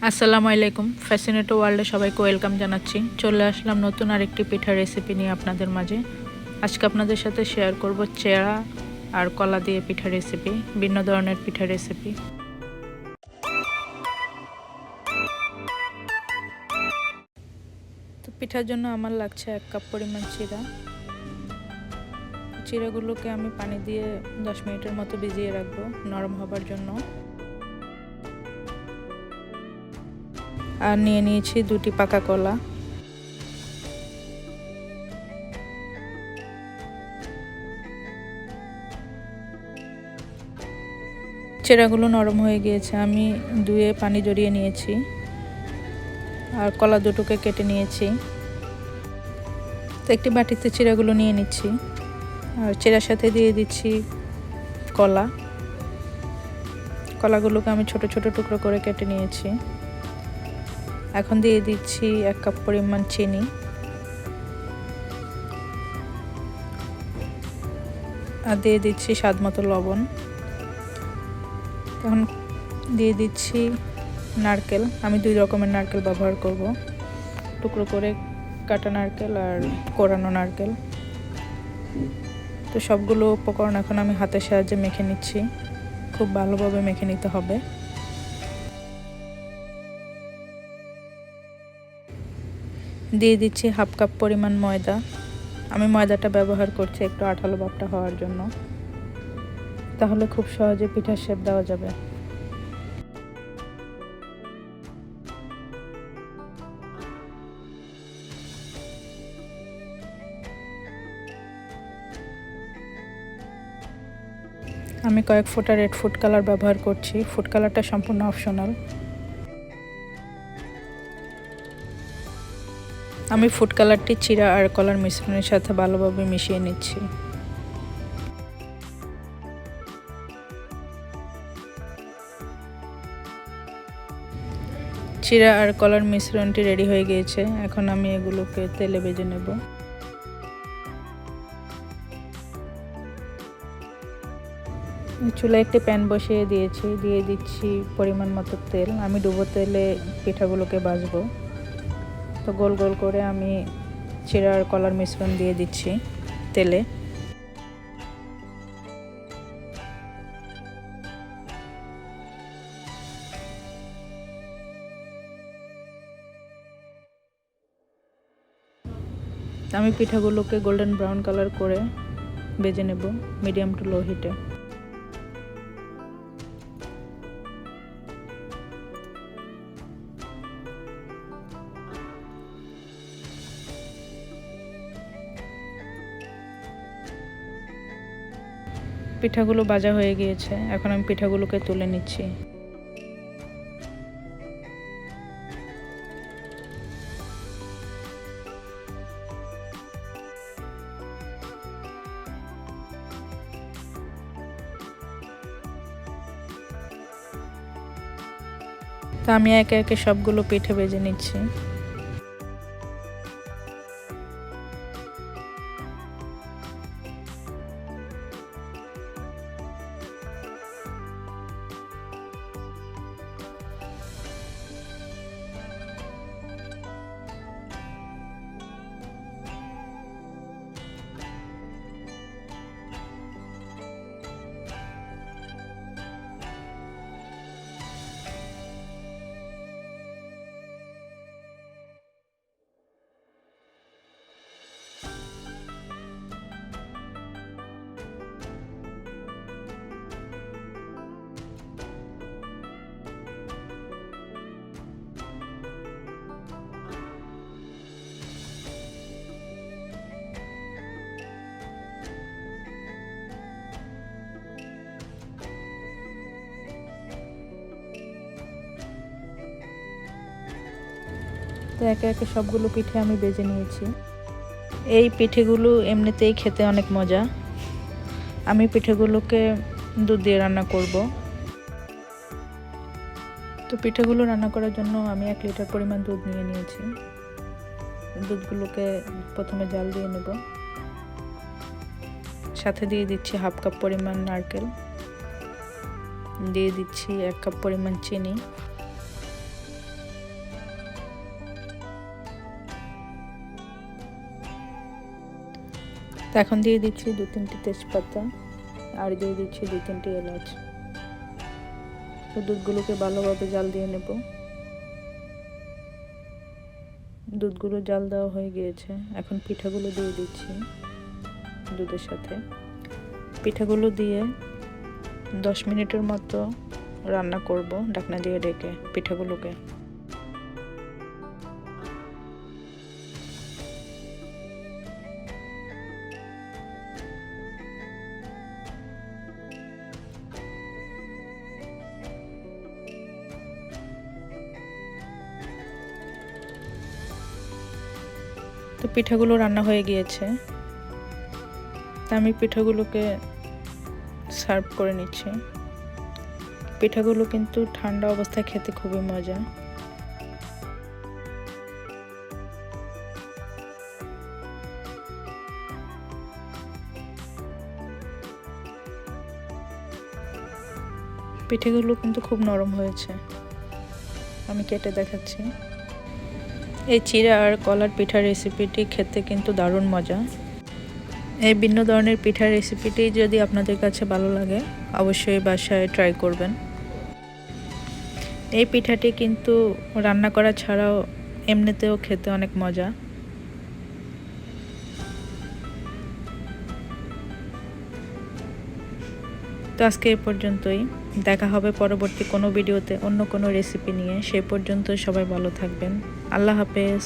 আসসালামু আলাইকুম, ফ্যাসিনেটর ওয়ার্ল্ডে সবাইকে ওয়েলকাম জানাচ্ছি। চলে আসলাম নতুন আরেকটি পিঠা রেসিপি নিয়ে আপনাদের মাঝে। আজকে আপনাদের সাথে শেয়ার করব চেরা আর কলা দিয়ে পিঠা রেসিপি, ভিন্ন ধরনের পিঠা রেসিপি। তো পিঠার জন্য আমার লাগছে 1 কাপ পরিমাণ চিরা। চিরাগুলোকে আমি পানি দিয়ে 10 মিনিটের মতো ভিজিয়ে রাখবো নরম হবার জন্য। আর নিয়ে নিয়েছি 2টি পাকা কলা। চেরাগুলো নরম হয়ে গিয়েছে, আমি ধুয়ে পানি জড়িয়ে নিয়েছি আর কলা দুটোকে কেটে নিয়েছি। তো একটি বাটিতে চিরাগুলো নিয়ে নিচ্ছি আর চিরার সাথে দিয়ে দিচ্ছি কলাগুলোকে আমি ছোট ছোট টুকরো করে কেটে নিয়েছি। এখন দিয়ে দিচ্ছি 1 কাপ পরিমাণ চিনি, আর দিয়ে দিচ্ছি স্বাদ মতো লবণ। এখন দিয়ে দিচ্ছি নারকেল, আমি 2 রকমের নারকেল ব্যবহার করব, টুকরো করে কাটা নারকেল আর কোরানো নারকেল। তো সবগুলো উপকরণ এখন আমি হাতের সাহায্যে মেখে নিচ্ছি, খুব ভালোভাবে মেখে নিতে হবে। দিয়ে দিচ্ছি 1/2 কাপ পরিমাণ ময়দা, আমি ময়দাটা ব্যবহার করছি একটু আঠালো ভাবটা হওয়ার জন্য, তাহলে খুব সহজে পিঠার শেপ দেওয়া যাবে। আমি কয়েক ফোঁটা রেড ফুড কালার ব্যবহার করছি, ফুড কালারটা সম্পূর্ণ অপশনাল। আমি ফুড কালারটি চিরা আর কলার মিশ্রণের সাথে ভালোভাবে মিশিয়ে নিচ্ছি। চিরা আর কলার মিশ্রণটি রেডি হয়ে গিয়েছে, এখন আমি এগুলোকে তেলে ভেজে নেব। চুলায় একটি প্যান বসিয়ে দিয়েছি, দিয়ে দিচ্ছি পরিমাণ মতো তেল। আমি ডুবো তেলে পিঠাগুলোকে ভাজবো। তো গোল গোল করে আমি চিরা আর কলার মিশ্রণ দিয়ে দিচ্ছি তেলে। আমি পিঠাগুলোকে গোল্ডেন ব্রাউন কালার করে ভেজে নেব মিডিয়াম টু লো হিটে। পিঠাগুলো ভাজা হয়ে গিয়েছে, এখন আমি পিঠাগুলোকে তুলে নিচ্ছি। তো আমি একে একে সবগুলো পিঠে ভেজে নিচ্ছি। তো একে একে সবগুলো পিঠে আমি ভেজে নিয়েছি। এই পিঠেগুলো এমনিতেই খেতে অনেক মজা। আমি পিঠেগুলোকে দুধ দিয়ে রান্না করব। তো পিঠেগুলো রান্না করার জন্য আমি 1 লিটার পরিমাণ দুধ নিয়ে নিয়েছি। দুধগুলোকে প্রথমে জাল দিয়ে নেব, সাথে দিয়ে দিচ্ছি 1/2 কাপ পরিমাণ নারকেল, দিয়ে দিচ্ছি 1 কাপ পরিমাণ চিনি, এখন দিয়ে দিচ্ছি 2-3টি তেজপাতা আর দিয়ে দিচ্ছি 2-3টি এলাচ। তো দুধগুলোকে ভালোভাবে জাল দিয়ে নেব। দুধগুলো জাল দেওয়া হয়ে গিয়েছে, এখন পিঠাগুলো দিয়ে দিচ্ছি দুধের সাথে। পিঠাগুলো দিয়ে 10 মিনিটের মতো রান্না করব ঢাকনা দিয়ে ঢেকে পিঠাগুলোকে। তো পিঠাগুলো রান্না হয়ে গিয়েছে, তা আমি পিঠাগুলোকে সার্ভ করে নিচ্ছি। পিঠাগুলো কিন্তু ঠান্ডা অবস্থায় খেতে খুবই মজা। পিঠাগুলো কিন্তু খুব নরম হয়েছে, আমি কেটে দেখাচ্ছি। এই চিরা আর কলার পিঠার রেসিপিটি খেতে কিন্তু দারুণ মজা। এই ভিন্ন ধরনের পিঠার রেসিপিটি যদি আপনাদের কাছে ভালো লাগে অবশ্যই বাসায় ট্রাই করবেন। এই পিঠাটি কিন্তু রান্না করা ছাড়াও এমনিতেও খেতে অনেক মজা। তো আজকে এ পর্যন্তই, দেখা হবে পরবর্তী কোনো ভিডিওতে অন্য কোনো রেসিপি নিয়ে। সেই পর্যন্ত সবাই ভালো থাকবেন। আল্লাহ হাফেজ।